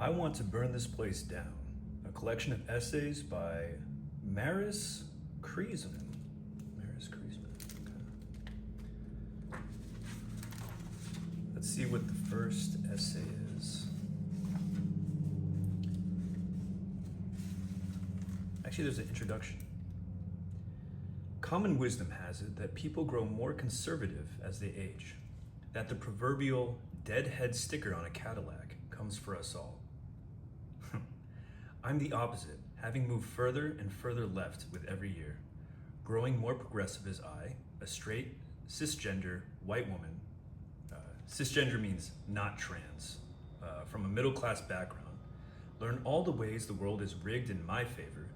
I Want to Burn This Place Down, a collection of essays by Maris Kriesman. Maris Kriesman. Okay. Let's see what the first essay is. Actually, there's an introduction. Common wisdom has it that people grow more conservative as they age, that the proverbial dead head sticker on a Cadillac comes for us all. I'm the opposite, having moved further and further left with every year, growing more progressive as I, a straight, cisgender, white woman, cisgender means not trans, from a middle-class background, learn all the ways the world is rigged in my favor,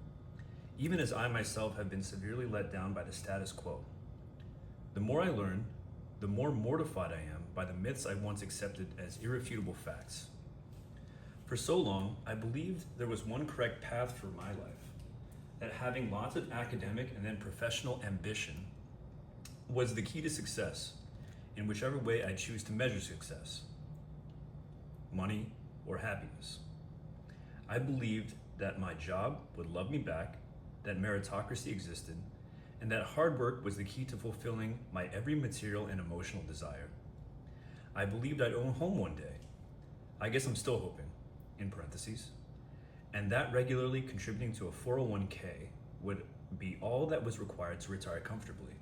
even as I myself have been severely let down by the status quo. The more I learn, the more mortified I am by the myths I once accepted as irrefutable facts. For so long, I believed there was one correct path for my life, that having lots of academic and then professional ambition was the key to success, in whichever way I choose to measure success, money or happiness. I believed that my job would love me back, that meritocracy existed, and that hard work was the key to fulfilling my every material and emotional desire. I believed I'd own a home one day. I guess I'm still hoping, in parentheses, and that regularly contributing to a 401k would be all that was required to retire comfortably.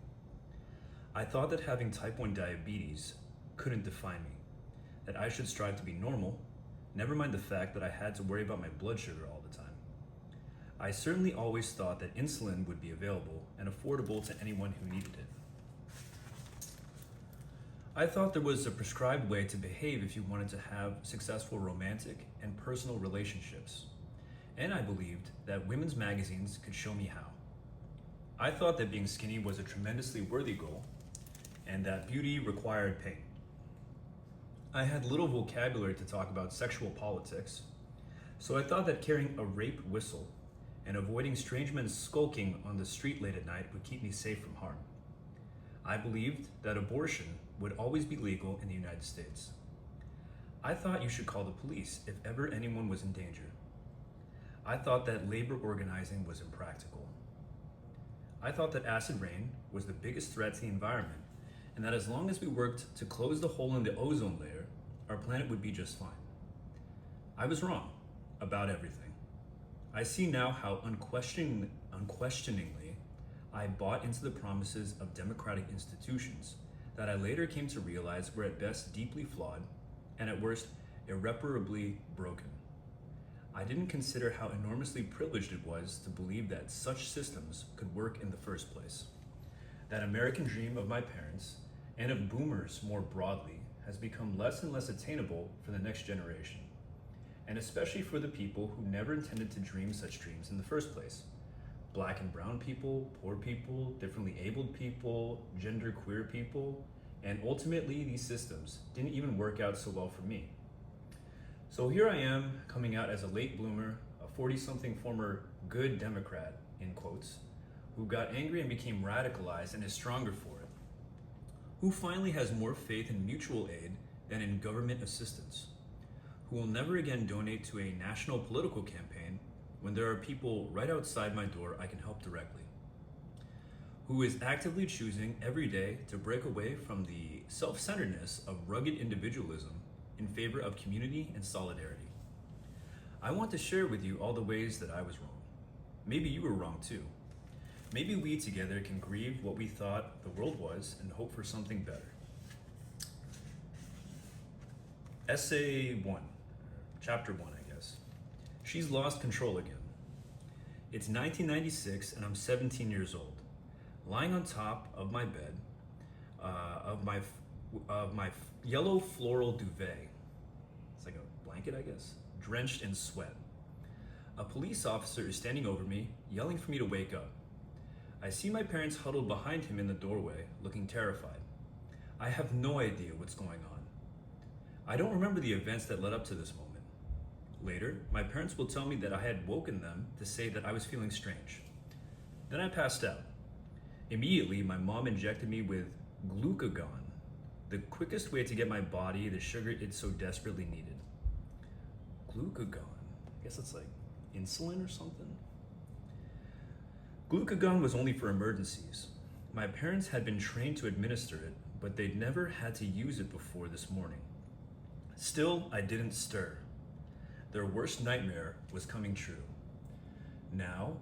I thought that having type 1 diabetes couldn't define me, that I should strive to be normal, never mind the fact that I had to worry about my blood sugar all the time. I certainly always thought that insulin would be available and affordable to anyone who needed it. I thought there was a prescribed way to behave if you wanted to have successful romantic and personal relationships, and I believed that women's magazines could show me how. I thought that being skinny was a tremendously worthy goal, and that beauty required pain. I had little vocabulary to talk about sexual politics, so I thought that carrying a rape whistle and avoiding strange men skulking on the street late at night would keep me safe from harm. I believed that abortion would always be legal in the United States. I thought you should call the police if ever anyone was in danger. I thought that labor organizing was impractical. I thought that acid rain was the biggest threat to the environment, and that as long as we worked to close the hole in the ozone layer, our planet would be just fine. I was wrong about everything. I see now how unquestioningly I bought into the promises of democratic institutions that I later came to realize were at best deeply flawed and at worst irreparably broken. I didn't consider how enormously privileged it was to believe that such systems could work in the first place. That American dream of my parents and of boomers more broadly has become less and less attainable for the next generation, and especially for the people who never intended to dream such dreams in the first place. Black and brown people, poor people, differently abled people, gender queer people, and ultimately these systems didn't even work out so well for me. So here I am, coming out as a late bloomer, a 40-something former good Democrat, in quotes, who got angry and became radicalized and is stronger for it, who finally has more faith in mutual aid than in government assistance, who will never again donate to a national political campaign when there are people right outside my door I can help directly, who is actively choosing every day to break away from the self-centeredness of rugged individualism in favor of community and solidarity. I want to share with you all the ways that I was wrong. Maybe you were wrong too. Maybe we together can grieve what we thought the world was and hope for something better. Essay 1, Chapter 1, I guess. She's lost control again. It's 1996 and I'm 17 years old, lying on top of my bed, of my yellow floral duvet. It's like a blanket, I guess, drenched in sweat. A police officer is standing over me, yelling for me to wake up. I see my parents huddled behind him in the doorway, looking terrified. I have no idea what's going on. I don't remember the events that led up to this moment. Later, my parents will tell me that I had woken them to say that I was feeling strange. Then I passed out. Immediately, my mom injected me with glucagon, the quickest way to get my body the sugar it so desperately needed. glucagon. I guess it's like insulin or something. Glucagon was only for emergencies. My parents had been trained to administer it, but they'd never had to use it before this morning. Still, I didn't stir. Their worst nightmare was coming true. Now,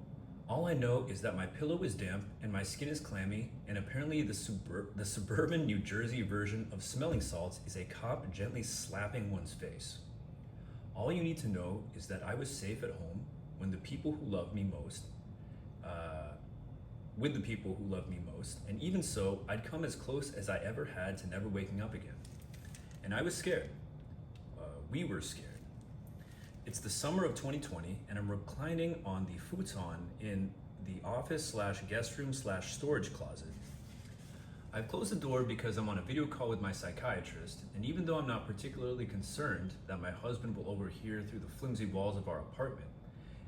all I know is that my pillow is damp and my skin is clammy, and apparently the suburban New Jersey version of smelling salts is a cop gently slapping one's face. All you need to know is that I was safe at home when the people who love me most, with the people who love me most, and even so, I'd come as close as I ever had to never waking up again. And I was scared. We were scared. It's the summer of 2020, and I'm reclining on the futon in the office/guest room/storage closet. I've closed the door because I'm on a video call with my psychiatrist, and even though I'm not particularly concerned that my husband will overhear through the flimsy walls of our apartment,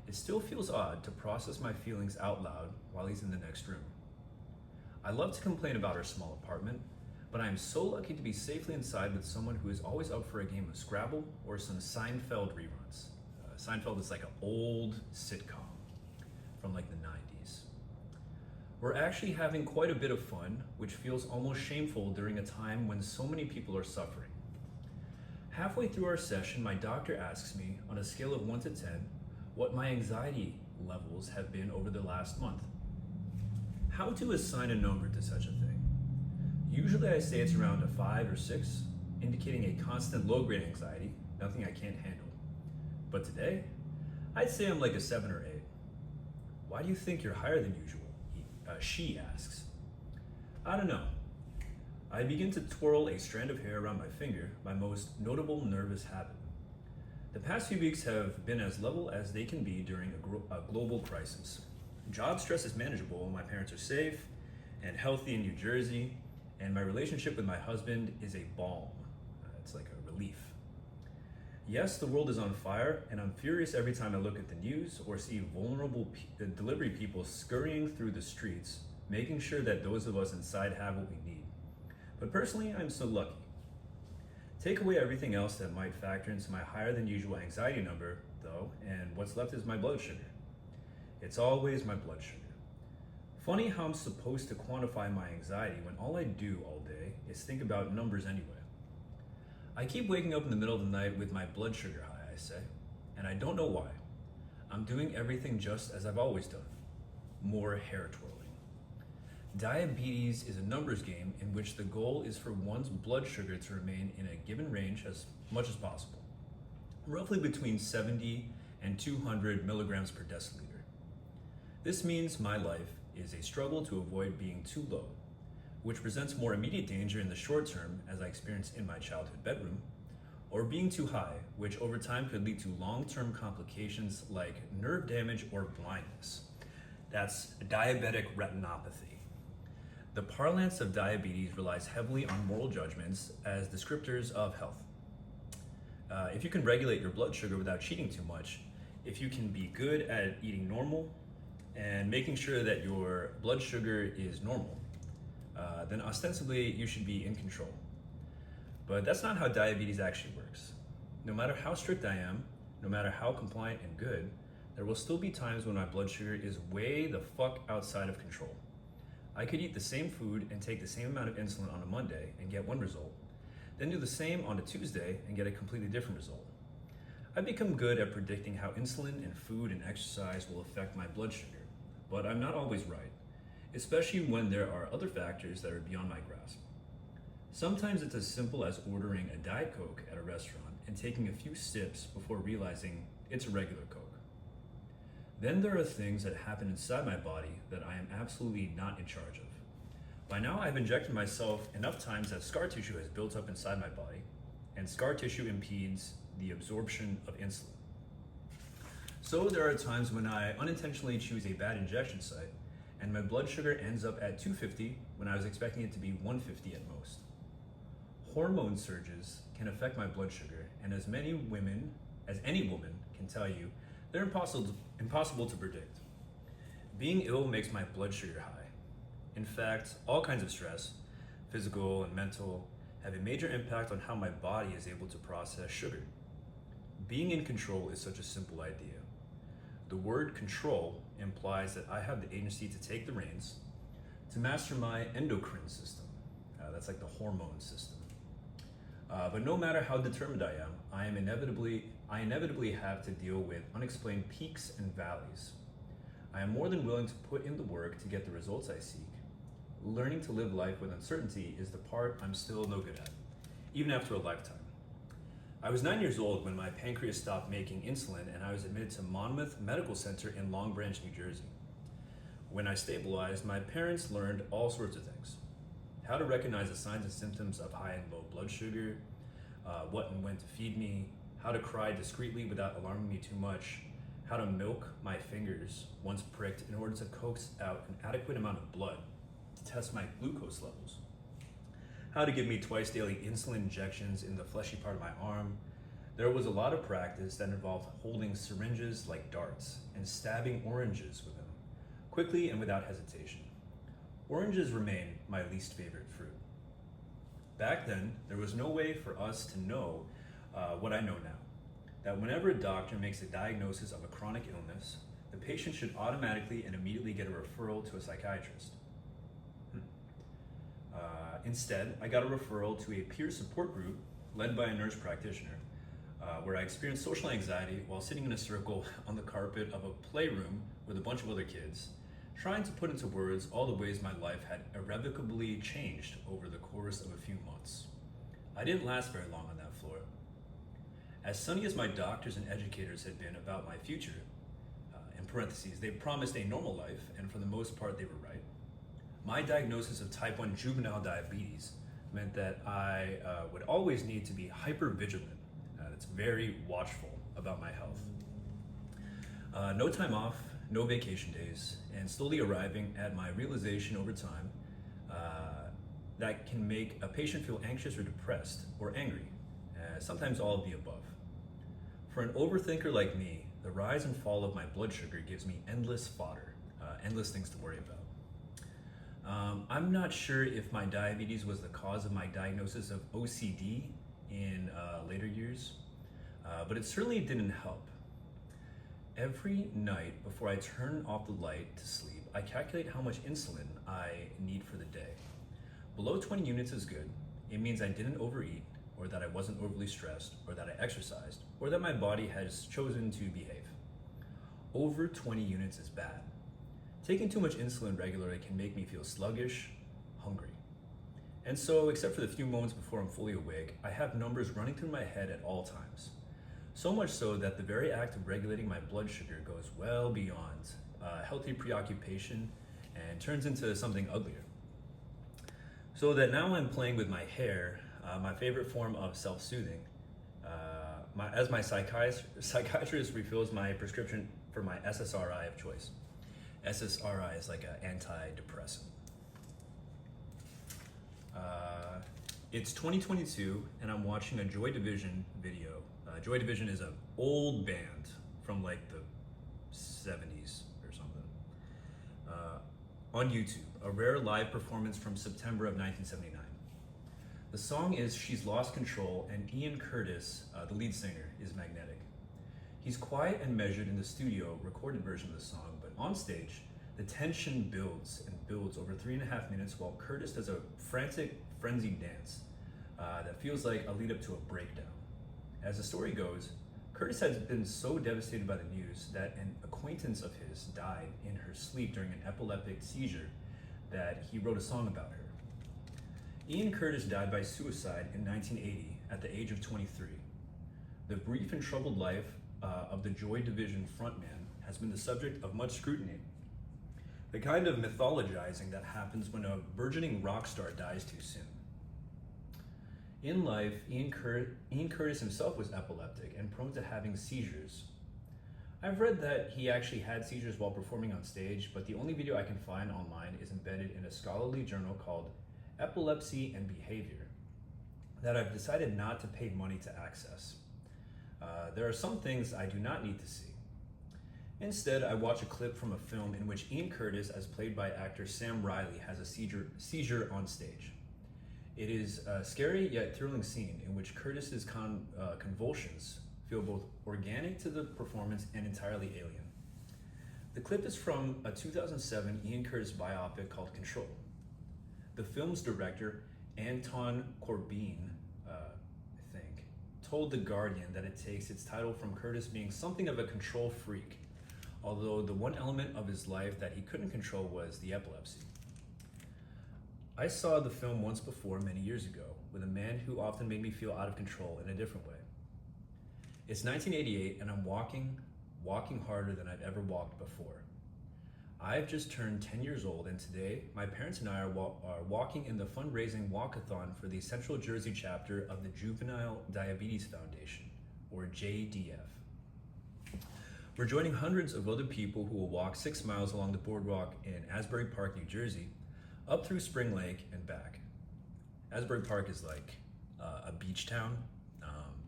it still feels odd to process my feelings out loud while he's in the next room. I love to complain about our small apartment, but I am so lucky to be safely inside with someone who is always up for a game of Scrabble or some Seinfeld reruns. Seinfeld is like an old sitcom from like the 90s. We're actually having quite a bit of fun, which feels almost shameful during a time when so many people are suffering. Halfway through our session, my doctor asks me, on a scale of 1 to 10, what my anxiety levels have been over the last month. How to assign a number to such a thing? Usually I say it's around a 5 or 6, indicating a constant low-grade anxiety, nothing I can't handle. But today, I'd say I'm like a 7 or 8. Why do you think you're higher than usual? She asks. I don't know. I begin to twirl a strand of hair around my finger, my most notable nervous habit. The past few weeks have been as level as they can be during a global crisis. Job stress is manageable, my parents are safe and healthy in New Jersey, and my relationship with my husband is a balm. It's like a relief. Yes, the world is on fire, and I'm furious every time I look at the news or see vulnerable delivery people scurrying through the streets, making sure that those of us inside have what we need. But personally, I'm so lucky. Take away everything else that might factor into my higher than usual anxiety number, though, and what's left is my blood sugar. It's always my blood sugar. Funny how I'm supposed to quantify my anxiety when all I do all day is think about numbers anyway. I keep waking up in the middle of the night with my blood sugar high, I say, and I don't know why. I'm doing everything just as I've always done. More hair twirling. Diabetes is a numbers game in which the goal is for one's blood sugar to remain in a given range as much as possible, roughly between 70 and 200 milligrams per deciliter. This means my life is a struggle to avoid being too low, which presents more immediate danger in the short term, as I experienced in my childhood bedroom, or being too high, which over time could lead to long-term complications like nerve damage or blindness. That's diabetic retinopathy. The parlance of diabetes relies heavily on moral judgments as descriptors of health. If you can regulate your blood sugar without cheating too much, if you can be good at eating normal and making sure that your blood sugar is normal, then ostensibly you should be in control. But that's not how diabetes actually works. No matter how strict I am, no matter how compliant and good, there will still be times when my blood sugar is way the fuck outside of control. I could eat the same food and take the same amount of insulin on a Monday and get one result, then do the same on a Tuesday and get a completely different result. I've become good at predicting how insulin and food and exercise will affect my blood sugar, but I'm not always right, especially when there are other factors that are beyond my grasp. Sometimes it's as simple as ordering a Diet Coke at a restaurant and taking a few sips before realizing it's a regular Coke. Then there are things that happen inside my body that I am absolutely not in charge of. By now I've injected myself enough times that scar tissue has built up inside my body, and scar tissue impedes the absorption of insulin. So there are times when I unintentionally choose a bad injection site, and my blood sugar ends up at 250 when I was expecting it to be 150 at most. Hormone surges can affect my blood sugar, and as any woman can tell you, they're impossible to predict. Being ill makes my blood sugar high. In fact, all kinds of stress, physical and mental, have a major impact on how my body is able to process sugar. Being in control is such a simple idea. The word control implies that I have the agency to take the reins, to master my endocrine system. That's like the hormone system. But no matter how determined I inevitably have to deal with unexplained peaks and valleys. I am more than willing to put in the work to get the results I seek. Learning to live life with uncertainty is the part I'm still no good at, even after a lifetime. I was 9 years old when my pancreas stopped making insulin and I was admitted to Monmouth Medical Center in Long Branch, New Jersey. When I stabilized, my parents learned all sorts of things. How to recognize the signs and symptoms of high and low blood sugar, what and when to feed me, how to cry discreetly without alarming me too much, how to milk my fingers once pricked in order to coax out an adequate amount of blood to test my glucose levels, how to give me twice daily insulin injections in the fleshy part of my arm. There was a lot of practice that involved holding syringes like darts and stabbing oranges with them, quickly and without hesitation. Oranges remain my least favorite fruit. Back then, there was no way for us to know what I know now, that whenever a doctor makes a diagnosis of a chronic illness, the patient should automatically and immediately get a referral to a psychiatrist. Instead, I got a referral to a peer support group led by a nurse practitioner, where I experienced social anxiety while sitting in a circle on the carpet of a playroom with a bunch of other kids, trying to put into words all the ways my life had irrevocably changed over the course of a few months. I didn't last very long on that floor. As sunny as my doctors and educators had been about my future, in parentheses, they promised a normal life, and for the most part they were right. My diagnosis of type 1 juvenile diabetes meant that I would always need to be hyper vigilant. That's very watchful about my health. No time off, no vacation days, and slowly arriving at my realization over time that can make a patient feel anxious or depressed or angry, sometimes all of the above. For an overthinker like me, the rise and fall of my blood sugar gives me endless fodder, endless things to worry about. I'm not sure if my diabetes was the cause of my diagnosis of OCD in later years, but it certainly didn't help. Every night before I turn off the light to sleep, I calculate how much insulin I need for the day. Below 20 units is good. It means I didn't overeat, or that I wasn't overly stressed, or that I exercised, or that my body has chosen to behave. Over 20 units is bad. Taking too much insulin regularly can make me feel sluggish, hungry. And so, except for the few moments before I'm fully awake, I have numbers running through my head at all times. So much so that the very act of regulating my blood sugar goes well beyond healthy preoccupation and turns into something uglier. So that now I'm playing with my hair, my favorite form of self-soothing, as my psychiatrist refills my prescription for my SSRI of choice. SSRI is like an antidepressant. It's 2022 and I'm watching a Joy Division video. Joy Division is an old band from like the 70s or something. On YouTube, a rare live performance from September of 1979. The song is She's Lost Control, and Ian Curtis, the lead singer, is magnetic. He's quiet and measured in the studio recorded version of the song, but on stage, the tension builds and builds over 3.5 minutes while Curtis does a frantic, frenzied dance that feels like a lead up to a breakdown. As the story goes, Curtis has been so devastated by the news that an acquaintance of his died in her sleep during an epileptic seizure that he wrote a song about her. Ian Curtis died by suicide in 1980 at the age of 23. The brief and troubled life of the Joy Division frontman has been the subject of much scrutiny. The kind of mythologizing that happens when a burgeoning rock star dies too soon. In life, Ian Curtis himself was epileptic and prone to having seizures. I've read that he actually had seizures while performing on stage, but the only video I can find online is embedded in a scholarly journal called Epilepsy and Behavior that I've decided not to pay money to access. There are some things I do not need to see. Instead, I watch a clip from a film in which Ian Curtis, as played by actor Sam Riley, has a seizure on stage. It is a scary yet thrilling scene in which Curtis's convulsions feel both organic to the performance and entirely alien. The clip is from a 2007 Ian Curtis biopic called Control. The film's director, Anton Corbijn, I think, told The Guardian that it takes its title from Curtis being something of a control freak, although the one element of his life that he couldn't control was the epilepsy. I saw the film once before many years ago with a man who often made me feel out of control in a different way. It's 1988 and I'm walking harder than I've ever walked before. I've just turned 10 years old, and today my parents and I are walking in the fundraising walkathon for the Central Jersey chapter of the Juvenile Diabetes Foundation, or JDF. We're joining hundreds of other people who will walk 6 miles along the boardwalk in Asbury Park, New Jersey, up through Spring Lake and back. Asbury Park is like a beach town,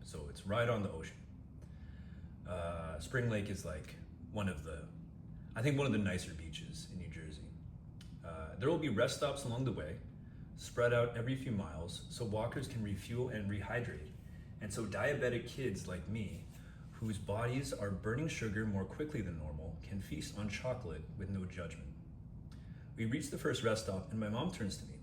so it's right on the ocean. Spring Lake is like one of the nicer beaches in New Jersey. There will be rest stops along the way, spread out every few miles, so walkers can refuel and rehydrate, and so diabetic kids like me, whose bodies are burning sugar more quickly than normal, can feast on chocolate with no judgment. We reach the first rest stop and my mom turns to me.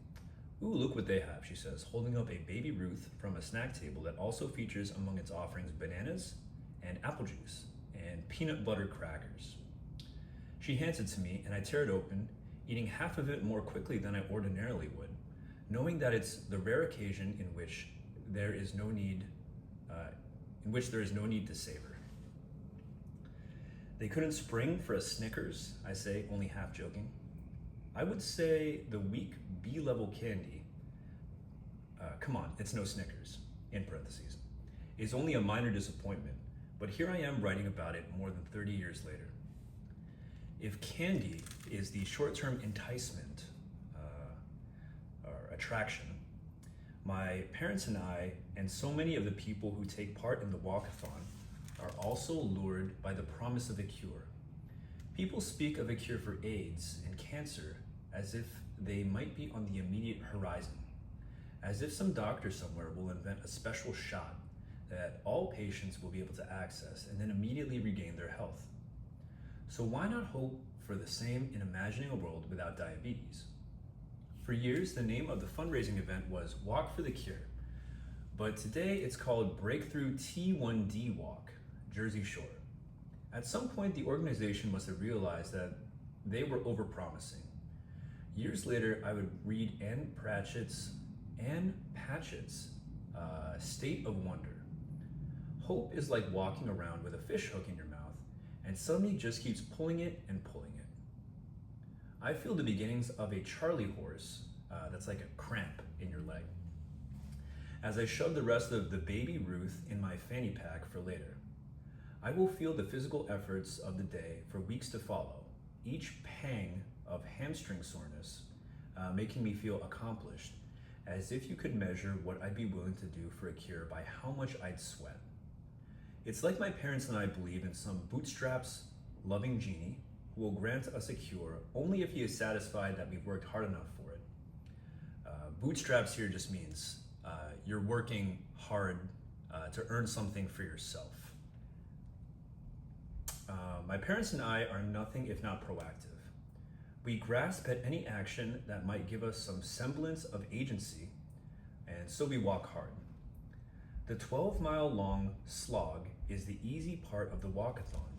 "Ooh, look what they have," she says, holding up a Baby Ruth from a snack table that also features among its offerings bananas and apple juice and peanut butter crackers. She hands it to me and I tear it open, eating half of it more quickly than I ordinarily would, knowing that it's the rare occasion in which there is no need to savor. "They couldn't spring for a Snickers," I say, only half joking. I would say the weak B-level candy, come on, it's no Snickers, in parentheses, is only a minor disappointment, but here I am writing about it more than 30 years later. If candy is the short-term enticement or attraction, my parents and I, and so many of the people who take part in the walkathon, are also lured by the promise of a cure. People speak of a cure for AIDS and cancer as if they might be on the immediate horizon, as if some doctor somewhere will invent a special shot that all patients will be able to access and then immediately regain their health. So why not hope for the same in imagining a world without diabetes? For years, the name of the fundraising event was Walk for the Cure, but today it's called Breakthrough T1D Walk, Jersey Shore. At some point, the organization must have realized that they were overpromising. Years later, I would read Ann Patchett's State of Wonder. Hope is like walking around with a fish hook in your mouth, and suddenly just keeps pulling it and pulling it. I feel the beginnings of a Charlie horse that's like a cramp in your leg, as I shove the rest of the Baby Ruth in my fanny pack for later. I will feel the physical efforts of the day for weeks to follow, each pang of hamstring soreness making me feel accomplished, as if you could measure what I'd be willing to do for a cure by how much I'd sweat. It's like my parents and I believe in some bootstraps loving genie who will grant us a cure only if he is satisfied that we've worked hard enough for it. Bootstraps here just means you're working hard to earn something for yourself. My parents and I are nothing if not proactive. We grasp at any action that might give us some semblance of agency, and so we walk hard. The 12-mile-long slog is the easy part of the walkathon.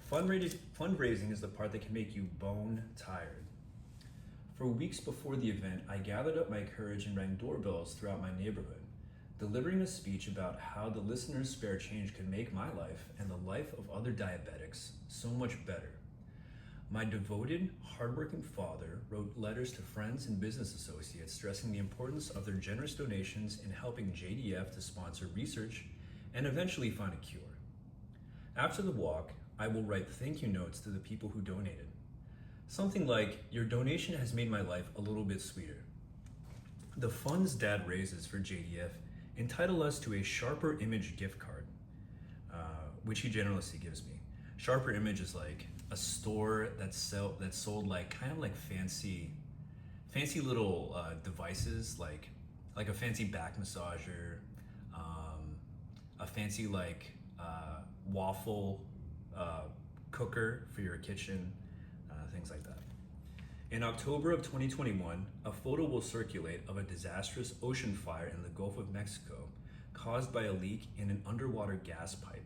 Fundraising is the part that can make you bone tired. For weeks before the event, I gathered up my courage and rang doorbells throughout my neighborhood, delivering a speech about how the listener's spare change could make my life and the life of other diabetics so much better. My devoted, hardworking father wrote letters to friends and business associates stressing the importance of their generous donations in helping JDF to sponsor research and eventually find a cure. After the walk, I will write thank you notes to the people who donated. Something like, "Your donation has made my life a little bit sweeter." The funds Dad raises for JDF entitle us to a Sharper Image gift card, which he generously gives me. Sharper Image is like a store that sold like kind of like fancy little devices, like a fancy back massager, a fancy like waffle cooker for your kitchen, things like that. In October of 2021, a photo will circulate of a disastrous ocean fire in the Gulf of Mexico caused by a leak in an underwater gas pipe.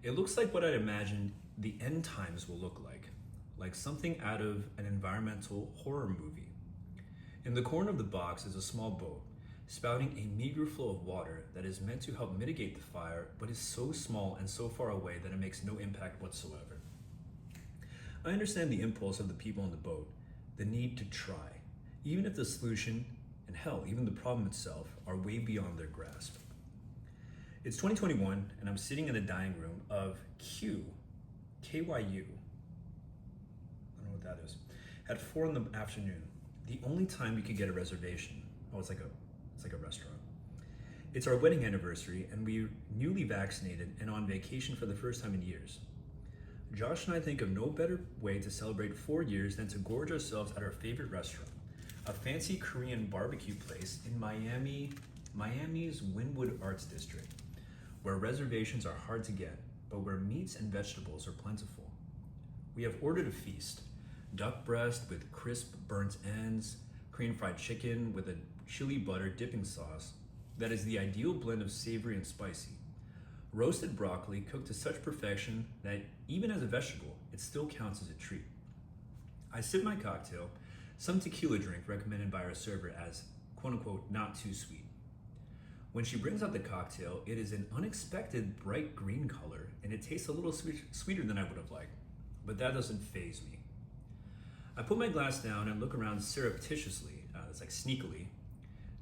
It looks like what I'd imagined the end times will look like something out of an environmental horror movie. In the corner of the box is a small boat, spouting a meager flow of water that is meant to help mitigate the fire, but is so small and so far away that it makes no impact whatsoever. I understand the impulse of the people on the boat, the need to try, even if the solution, and hell, even the problem itself, are way beyond their grasp. It's 2021, and I'm sitting in the dining room of KYU. I don't know what that is. At 4 in the afternoon, the only time you could get a reservation. Oh, it's like a restaurant. It's our wedding anniversary, and we're newly vaccinated and on vacation for the first time in years. Josh and I think of no better way to celebrate 4 years than to gorge ourselves at our favorite restaurant, a fancy Korean barbecue place in Miami's Wynwood Arts District, where reservations are hard to get, but where meats and vegetables are plentiful. We have ordered a feast: duck breast with crisp burnt ends, Korean fried chicken with a chili butter dipping sauce that is the ideal blend of savory and spicy, roasted broccoli cooked to such perfection that even as a vegetable, it still counts as a treat. I sip my cocktail, some tequila drink recommended by our server as quote-unquote not too sweet. When she brings out the cocktail, it is an unexpected bright green color, and it tastes a little sweeter than I would have liked, but that doesn't faze me. I put my glass down and look around surreptitiously, it's like sneakily,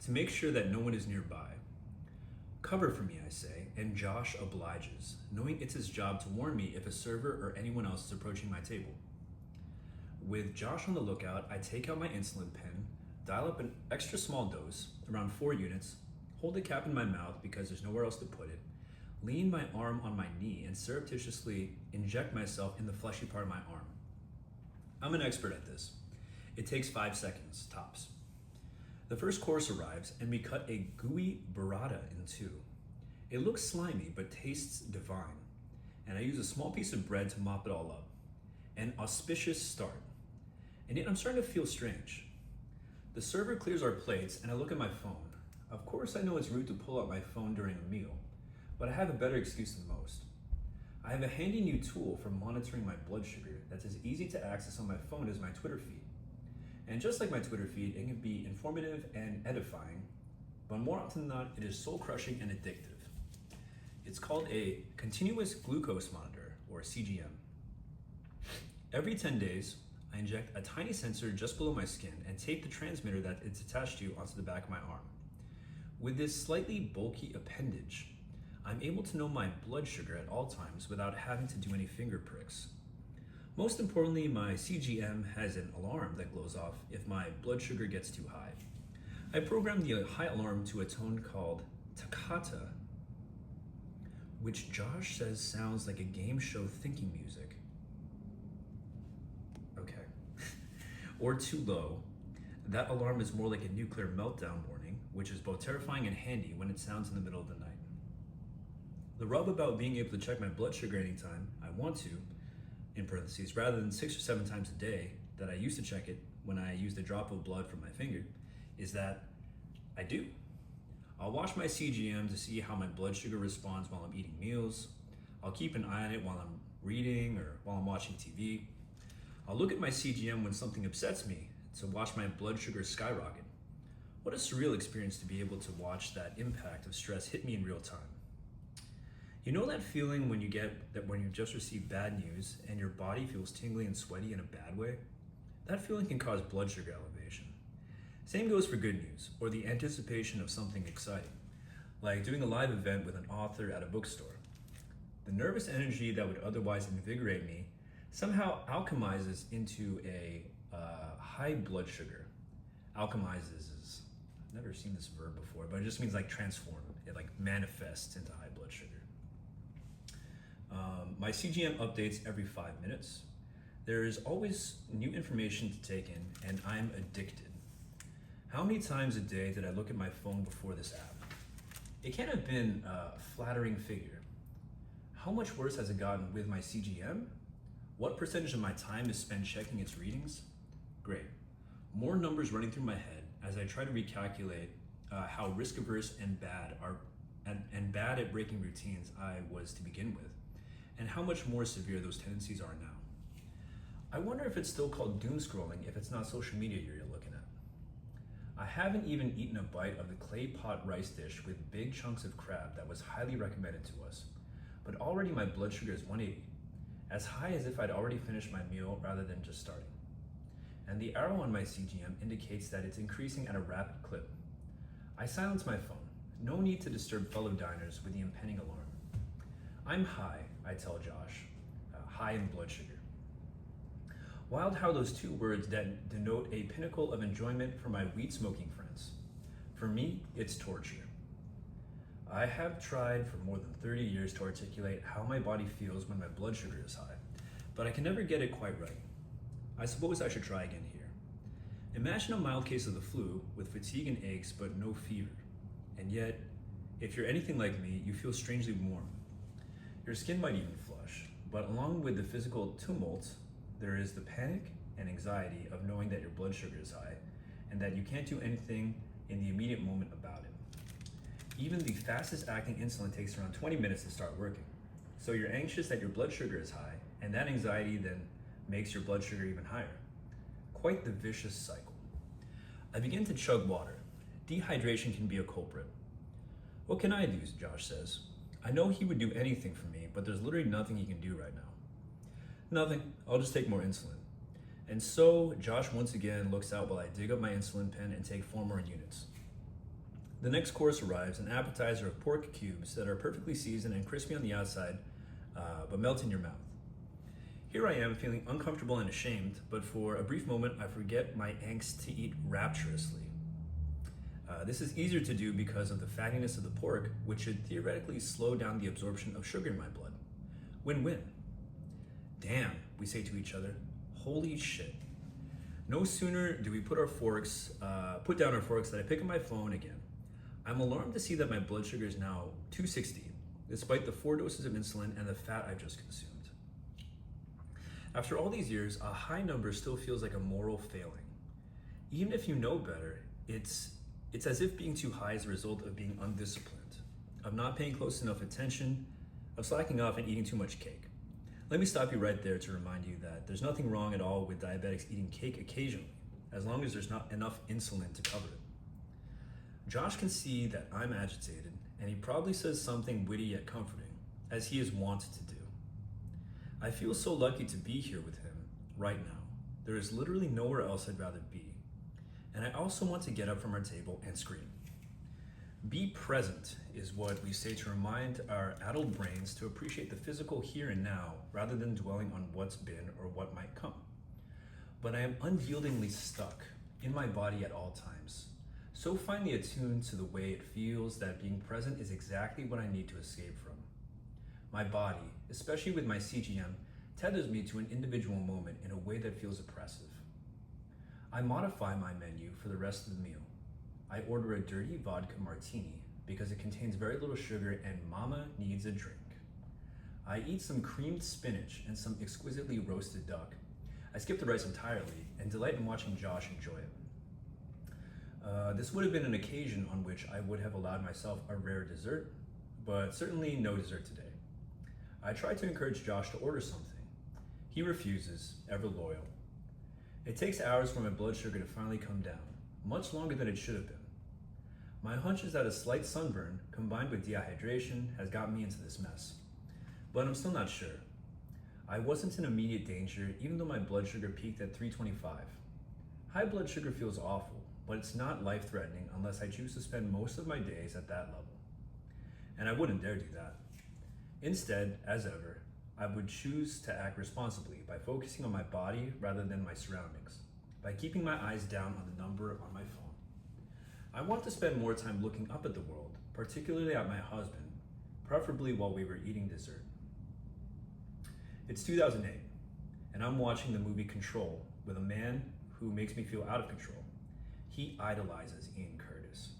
to make sure that no one is nearby. Cover for me, I say, and Josh obliges, knowing it's his job to warn me if a server or anyone else is approaching my table. With Josh on the lookout, I take out my insulin pen, dial up an extra small dose, around 4 units, hold the cap in my mouth because there's nowhere else to put it, lean my arm on my knee, and surreptitiously inject myself in the fleshy part of my arm. I'm an expert at this. It takes 5 seconds, tops. The first course arrives, and we cut a gooey burrata in 2. It looks slimy, but tastes divine, and I use a small piece of bread to mop it all up. An auspicious start. And yet I'm starting to feel strange. The server clears our plates, and I look at my phone. Of course, I know it's rude to pull out my phone during a meal, but I have a better excuse than most. I have a handy new tool for monitoring my blood sugar that's as easy to access on my phone as my Twitter feed. And just like my Twitter feed, it can be informative and edifying, but more often than not, it is soul-crushing and addictive. It's called a continuous glucose monitor, or CGM. Every 10 days, I inject a tiny sensor just below my skin and tape the transmitter that it's attached to onto the back of my arm. With this slightly bulky appendage, I'm able to know my blood sugar at all times without having to do any finger pricks. Most importantly, my CGM has an alarm that goes off if my blood sugar gets too high. I programmed the high alarm to a tone called Toccata, which Josh says sounds like a game show thinking music. Okay. Or too low. That alarm is more like a nuclear meltdown warning, which is both terrifying and handy when it sounds in the middle of the night. The rub about being able to check my blood sugar anytime I want to, in parentheses, rather than 6 or 7 times a day that I used to check it when I used a drop of blood from my finger, is that I do. I'll watch my CGM to see how my blood sugar responds while I'm eating meals. I'll keep an eye on it while I'm reading or while I'm watching TV. I'll look at my CGM when something upsets me to watch my blood sugar skyrocket. What a surreal experience to be able to watch that impact of stress hit me in real time. You know that feeling when you get that when you just received bad news and your body feels tingly and sweaty in a bad way? That feeling can cause blood sugar elevation. Same goes for good news, or the anticipation of something exciting, like doing a live event with an author at a bookstore. The nervous energy that would otherwise invigorate me somehow alchemizes into a high blood sugar. Alchemizes is, I've never seen this verb before, but it just means like transform. It like manifests into high blood sugar. My CGM updates every 5 minutes. There is always new information to take in, and I'm addicted. How many times a day did I look at my phone before this app? It can't have been a flattering figure. How much worse has it gotten with my CGM? What percentage of my time is spent checking its readings? Great. More numbers running through my head as I try to recalculate how risk averse and bad at breaking routines I was to begin with, and how much more severe those tendencies are now. I wonder if it's still called doom scrolling if it's not social media you're looking at. I haven't even eaten a bite of the clay pot rice dish with big chunks of crab that was highly recommended to us, but already my blood sugar is 180, as high as if I'd already finished my meal rather than just starting. And the arrow on my CGM indicates that it's increasing at a rapid clip. I silence my phone. No need to disturb fellow diners with the impending alarm. I'm high, I tell Josh, high in blood sugar. Wild how those two words denote a pinnacle of enjoyment for my weed smoking friends. For me, it's torture. I have tried for more than 30 years to articulate how my body feels when my blood sugar is high, but I can never get it quite right. I suppose I should try again here. Imagine a mild case of the flu with fatigue and aches but no fever. And yet, if you're anything like me, you feel strangely warm. Your skin might even flush, but along with the physical tumult, there is the panic and anxiety of knowing that your blood sugar is high and that you can't do anything in the immediate moment about it. Even the fastest acting insulin takes around 20 minutes to start working. So you're anxious that your blood sugar is high, and that anxiety then makes your blood sugar even higher. Quite the vicious cycle. I begin to chug water. Dehydration can be a culprit. What can I do, Josh says. I know he would do anything for me, but there's literally nothing he can do right now. Nothing, I'll just take more insulin. And so Josh once again looks out while I dig up my insulin pen and take 4 more units. The next course arrives, an appetizer of pork cubes that are perfectly seasoned and crispy on the outside, but melt in your mouth. Here I am feeling uncomfortable and ashamed, but for a brief moment I forget my angst to eat rapturously. This is easier to do because of the fattiness of the pork, which should theoretically slow down the absorption of sugar in my blood. Win-win. Damn, we say to each other, holy shit. No sooner do we put down our forks that I pick up my phone again. I'm alarmed to see that my blood sugar is now 260, despite the 4 doses of insulin and the fat I've just consumed. After all these years, a high number still feels like a moral failing. Even if you know better, it's as if being too high is a result of being undisciplined, of not paying close enough attention, of slacking off and eating too much cake. Let me stop you right there to remind you that there's nothing wrong at all with diabetics eating cake occasionally, as long as there's not enough insulin to cover it. Josh can see that I'm agitated, and he probably says something witty yet comforting, as he is wont to do. I feel so lucky to be here with him right now. There is literally nowhere else I'd rather be. And I also want to get up from our table and scream. Be present is what we say to remind our adult brains to appreciate the physical here and now rather than dwelling on what's been or what might come. But I am unyieldingly stuck in my body at all times, so finely attuned to the way it feels that being present is exactly what I need to escape from. My body, especially with my CGM, tethers me to an individual moment in a way that feels oppressive. I modify my menu for the rest of the meal. I order a dirty vodka martini because it contains very little sugar and mama needs a drink. I eat some creamed spinach and some exquisitely roasted duck. I skip the rice entirely and delight in watching Josh enjoy it. This would have been an occasion on which I would have allowed myself a rare dessert, but certainly no dessert today. I try to encourage Josh to order something. He refuses, ever loyal. It takes hours for my blood sugar to finally come down, much longer than it should have been. My hunch is that a slight sunburn, combined with dehydration, has got me into this mess. But I'm still not sure. I wasn't in immediate danger, even though my blood sugar peaked at 325. High blood sugar feels awful, but it's not life-threatening unless I choose to spend most of my days at that level. And I wouldn't dare do that. Instead, as ever, I would choose to act responsibly by focusing on my body rather than my surroundings, by keeping my eyes down on the number on my phone. I want to spend more time looking up at the world, particularly at my husband, preferably while we were eating dessert. It's 2008, and I'm watching the movie Control with a man who makes me feel out of control. He idolizes Ian Curtis,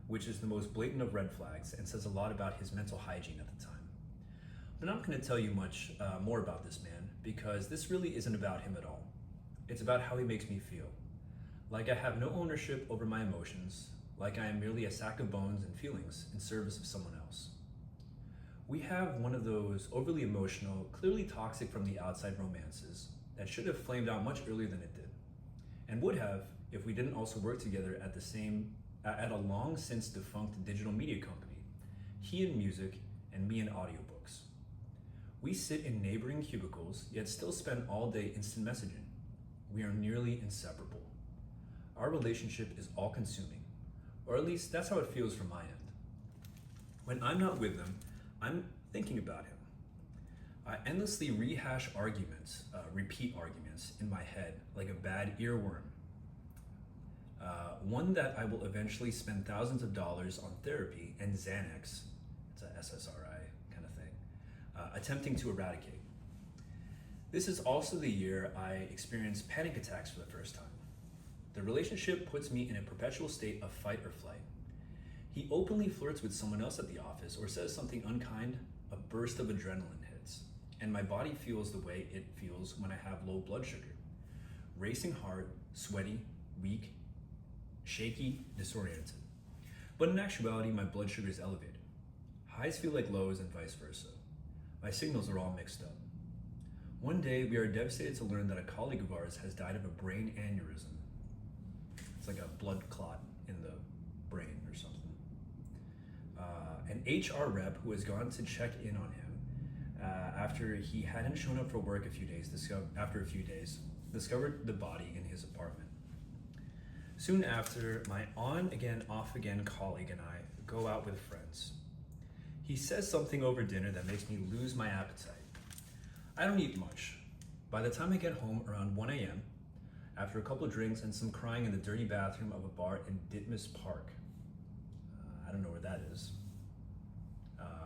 which is the most blatant of red flags and says a lot about his mental hygiene at the time. But I'm not going to tell you much more about this man because this really isn't about him at all. It's about how he makes me feel. Like I have no ownership over my emotions, like I am merely a sack of bones and feelings in service of someone else. We have one of those overly emotional, clearly toxic from the outside romances that should have flamed out much earlier than it did, and would have if we didn't also work together at a long since defunct digital media company, he in music and me in audiobooks. We sit in neighboring cubicles, yet still spend all day instant messaging. We are nearly inseparable. Our relationship is all consuming, or at least that's how it feels from my end. When I'm not with him, I'm thinking about him. I endlessly repeat arguments in my head like a bad earworm. One that I will eventually spend thousands of dollars on therapy and Xanax, it's a SSRI kind of thing, attempting to eradicate. This is also the year I experienced panic attacks for the first time. The relationship puts me in a perpetual state of fight or flight. He openly flirts with someone else at the office or says something unkind, a burst of adrenaline hits, and my body feels the way it feels when I have low blood sugar. Racing heart, sweaty, weak, shaky, disoriented. But in actuality, my blood sugar is elevated. Highs feel like lows and vice versa. My signals are all mixed up. One day, we are devastated to learn that a colleague of ours has died of a brain aneurysm. It's like a blood clot in the brain or something. An HR rep who has gone to check in on him after he hadn't shown up for work after a few days, discovered the body in his apartment. Soon after, my on-again, off-again colleague and I go out with friends. He says something over dinner that makes me lose my appetite. I don't eat much. By the time I get home around 1 a.m., after a couple of drinks and some crying in the dirty bathroom of a bar in Ditmas Park, I don't know where that is,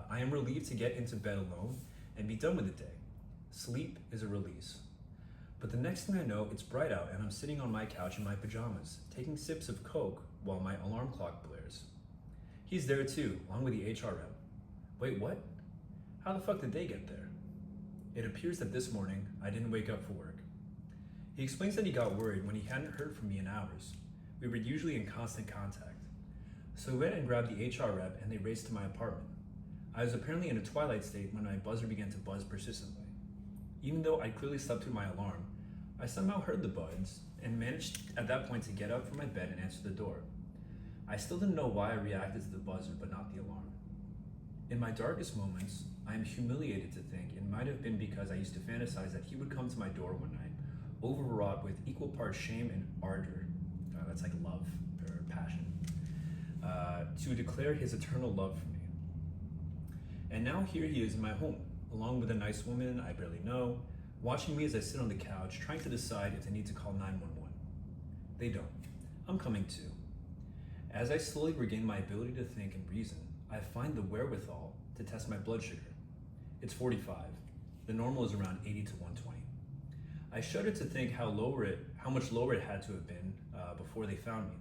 I am relieved to get into bed alone and be done with the day. Sleep is a release. But the next thing I know, it's bright out and I'm sitting on my couch in my pajamas, taking sips of Coke while my alarm clock blares. He's there too, along with the HR rep. Wait, what? How the fuck did they get there? It appears that this morning, I didn't wake up for work. He explains that he got worried when he hadn't heard from me in hours. We were usually in constant contact. So we went and grabbed the HR rep and they raced to my apartment. I was apparently in a twilight state when my buzzer began to buzz persistently. Even though I clearly slept through my alarm, I somehow heard the buzz and managed at that point to get up from my bed and answer the door. I still didn't know why I reacted to the buzzer but not the alarm. In my darkest moments, I am humiliated to think it might have been because I used to fantasize that he would come to my door one night, overwrought with equal parts shame and ardor, that's like love or passion, to declare his eternal love for me. And now here he is in my home, along with a nice woman I barely know, watching me as I sit on the couch, trying to decide if they need to call 911. They don't. I'm coming too. As I slowly regain my ability to think and reason, I find the wherewithal to test my blood sugar. It's 45. The normal is around 80 to 120. I shudder to think how much lower it had to have been before they found me.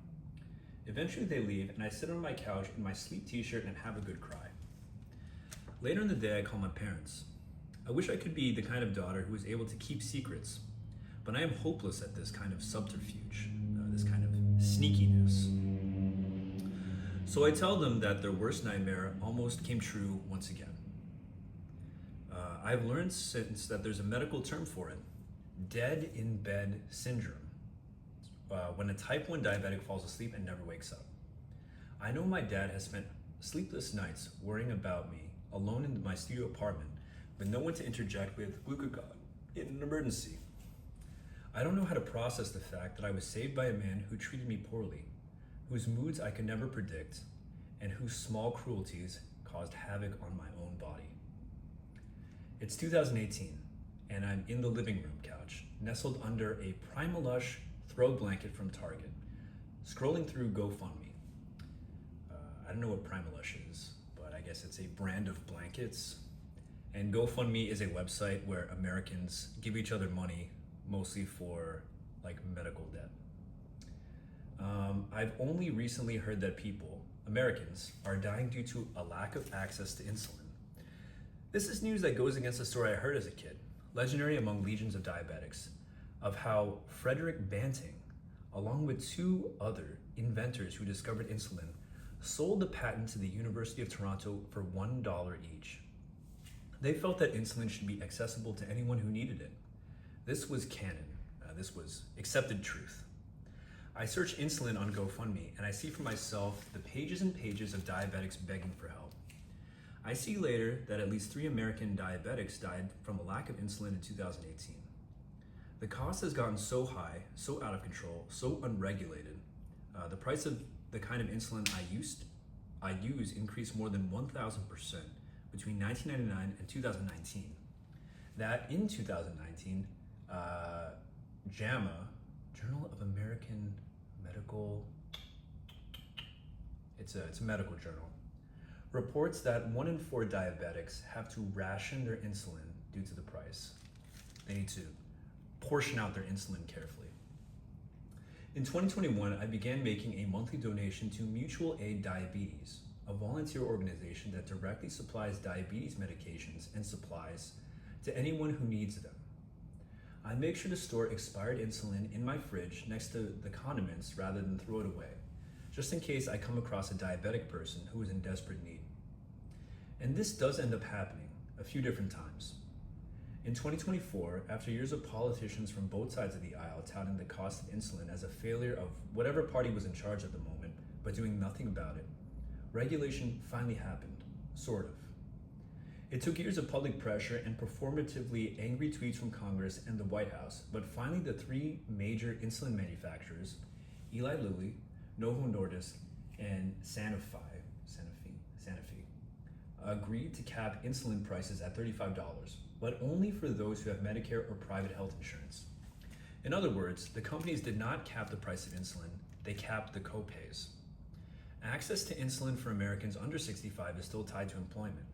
Eventually they leave and I sit on my couch in my sleep t-shirt and have a good cry. Later in the day, I call my parents. I wish I could be the kind of daughter who is able to keep secrets, but I am hopeless at this kind of subterfuge, this kind of sneakiness. So I tell them that their worst nightmare almost came true once again. I've learned since that there's a medical term for it, dead in bed syndrome, when a type 1 diabetic falls asleep and never wakes up. I know my dad has spent sleepless nights worrying about me alone in my studio apartment with no one to interject with glucagon in an emergency. I don't know how to process the fact that I was saved by a man who treated me poorly, whose moods I could never predict, and whose small cruelties caused havoc on my own body. It's 2018, and I'm in the living room couch, nestled under a Primalush throw blanket from Target, scrolling through GoFundMe. I don't know what Primalush is, but I guess it's a brand of blankets. And GoFundMe is a website where Americans give each other money, mostly for like medical debt. I've only recently heard that Americans, are dying due to a lack of access to insulin. This is news that goes against a story I heard as a kid, legendary among legions of diabetics, of how Frederick Banting, along with two other inventors who discovered insulin, sold the patent to the University of Toronto for $1 each. They felt that insulin should be accessible to anyone who needed it. This was canon. This was accepted truth. I search insulin on GoFundMe and I see for myself the pages and pages of diabetics begging for help. I see later that at least 3 American diabetics died from a lack of insulin in 2018. The cost has gotten so high, so out of control, so unregulated. The price of the kind of insulin I use increased more than 1,000% between 1999 and 2019. That in 2019, JAMA, Journal of American Medical, it's a medical journal, reports that 1 in 4 diabetics have to ration their insulin due to the price. They need to portion out their insulin carefully. In 2021, I began making a monthly donation to Mutual Aid Diabetes, a volunteer organization that directly supplies diabetes medications and supplies to anyone who needs them. I make sure to store expired insulin in my fridge next to the condiments rather than throw it away, just in case I come across a diabetic person who is in desperate need. And this does end up happening a few different times. In 2024, after years of politicians from both sides of the aisle touting the cost of insulin as a failure of whatever party was in charge at the moment, but doing nothing about it, regulation finally happened, sort of. It took years of public pressure and performatively angry tweets from Congress and the White House, but finally the 3 major insulin manufacturers, Eli Lilly, Novo Nordisk, and Sanofi, agreed to cap insulin prices at $35, but only for those who have Medicare or private health insurance. In other words, the companies did not cap the price of insulin, they capped the copays. Access to insulin for Americans under 65 is still tied to employment.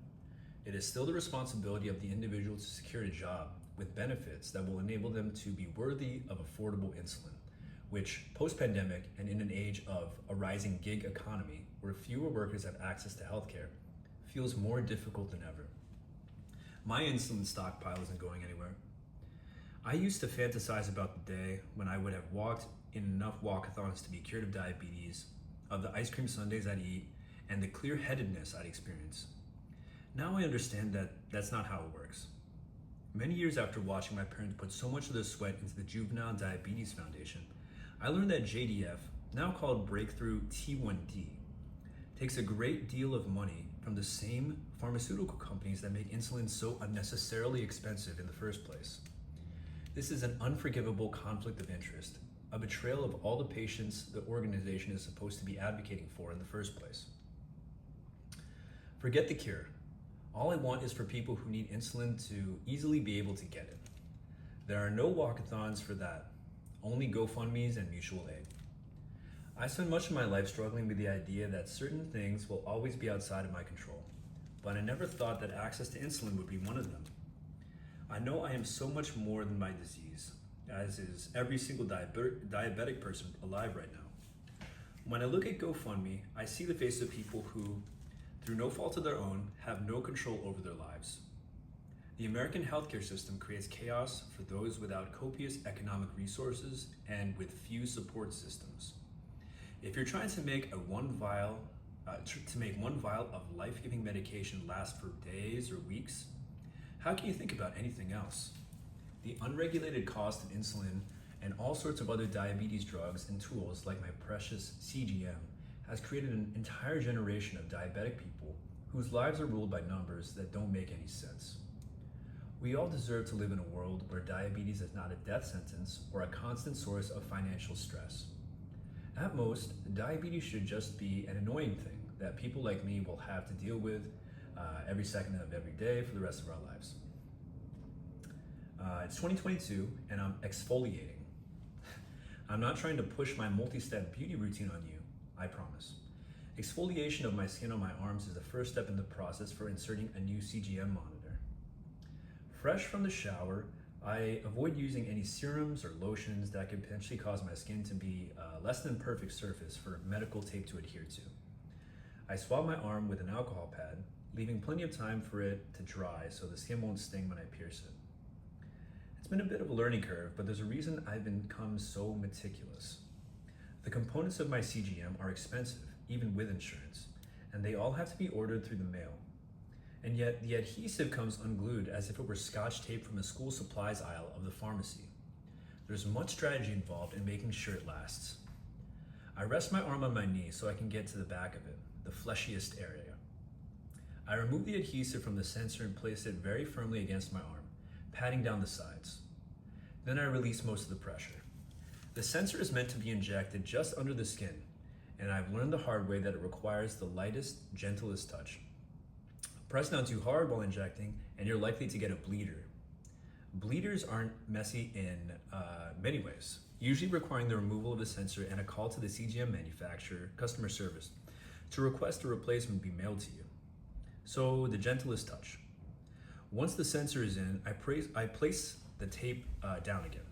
It is still the responsibility of the individual to secure a job with benefits that will enable them to be worthy of affordable insulin, which post-pandemic and in an age of a rising gig economy where fewer workers have access to healthcare, feels more difficult than ever. My insulin stockpile isn't going anywhere. I used to fantasize about the day when I would have walked in enough walkathons to be cured of diabetes, of the ice cream sundaes I'd eat, and the clear-headedness I'd experience. Now I understand that that's not how it works. Many years after watching my parents put so much of their sweat into the Juvenile Diabetes Foundation, I learned that JDF, now called Breakthrough T1D, takes a great deal of money from the same pharmaceutical companies that make insulin so unnecessarily expensive in the first place. This is an unforgivable conflict of interest, a betrayal of all the patients the organization is supposed to be advocating for in the first place. Forget the cure. All I want is for people who need insulin to easily be able to get it. There are no walkathons for that, only GoFundMes and mutual aid. I spent much of my life struggling with the idea that certain things will always be outside of my control, but I never thought that access to insulin would be one of them. I know I am so much more than my disease, as is every single diabetic person alive right now. When I look at GoFundMe, I see the face of people who, through no fault of their own, have no control over their lives. The American healthcare system creates chaos for those without copious economic resources and with few support systems. If you're trying to make one vial of life-giving medication last for days or weeks, how can you think about anything else? The unregulated cost of insulin and all sorts of other diabetes drugs and tools like my precious CGM has created an entire generation of diabetic people whose lives are ruled by numbers that don't make any sense. We all deserve to live in a world where diabetes is not a death sentence or a constant source of financial stress. At most, diabetes should just be an annoying thing that people like me will have to deal with every second of every day for the rest of our lives. It's 2022 and I'm exfoliating. I'm not trying to push my multi-step beauty routine on you, I promise. Exfoliation of my skin on my arms is the first step in the process for inserting a new CGM monitor. Fresh from the shower, I avoid using any serums or lotions that could potentially cause my skin to be a less than perfect surface for medical tape to adhere to. I swab my arm with an alcohol pad, leaving plenty of time for it to dry so the skin won't sting when I pierce it. It's been a bit of a learning curve, but there's a reason I've become so meticulous. The components of my CGM are expensive, even with insurance, and they all have to be ordered through the mail. And yet, the adhesive comes unglued as if it were scotch tape from a school supplies aisle of the pharmacy. There's much strategy involved in making sure it lasts. I rest my arm on my knee so I can get to the back of it, the fleshiest area. I remove the adhesive from the sensor and place it very firmly against my arm, patting down the sides. Then I release most of the pressure. The sensor is meant to be injected just under the skin, and I've learned the hard way that it requires the lightest, gentlest touch. Press down too hard while injecting, and you're likely to get a bleeder. Bleeders aren't messy in many ways, usually requiring the removal of the sensor and a call to the CGM manufacturer, customer service, to request a replacement be mailed to you. So the gentlest touch. Once the sensor is in, I place the tape down again.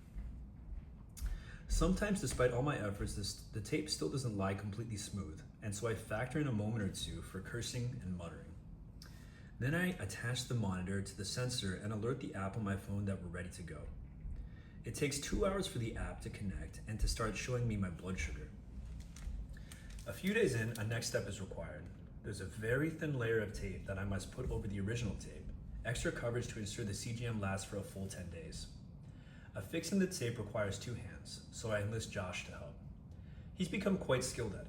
Sometimes, despite all my efforts, the tape still doesn't lie completely smooth, and so I factor in a moment or two for cursing and muttering. Then I attach the monitor to the sensor and alert the app on my phone that we're ready to go. It takes 2 hours for the app to connect and to start showing me my blood sugar. A few days in, a next step is required. There's a very thin layer of tape that I must put over the original tape, extra coverage to ensure the CGM lasts for a full 10 days. Affixing the tape requires 2 hands, so I enlist Josh to help. He's become quite skilled at it.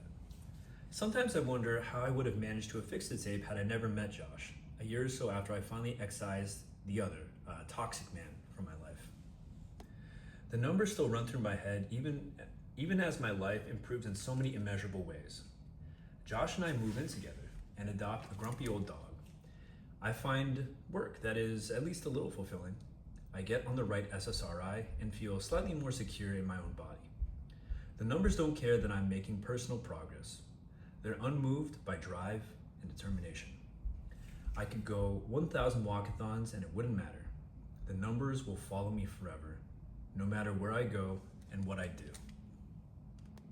Sometimes I wonder how I would have managed to affix the tape had I never met Josh, a year or so after I finally excised the other, toxic man, from my life. The numbers still run through my head even as my life improves in so many immeasurable ways. Josh and I move in together and adopt a grumpy old dog. I find work that is at least a little fulfilling. I get on the right SSRI and feel slightly more secure in my own body. The numbers don't care that I'm making personal progress. They're unmoved by drive and determination. I could go 1,000 walkathons and it wouldn't matter. The numbers will follow me forever, no matter where I go and what I do.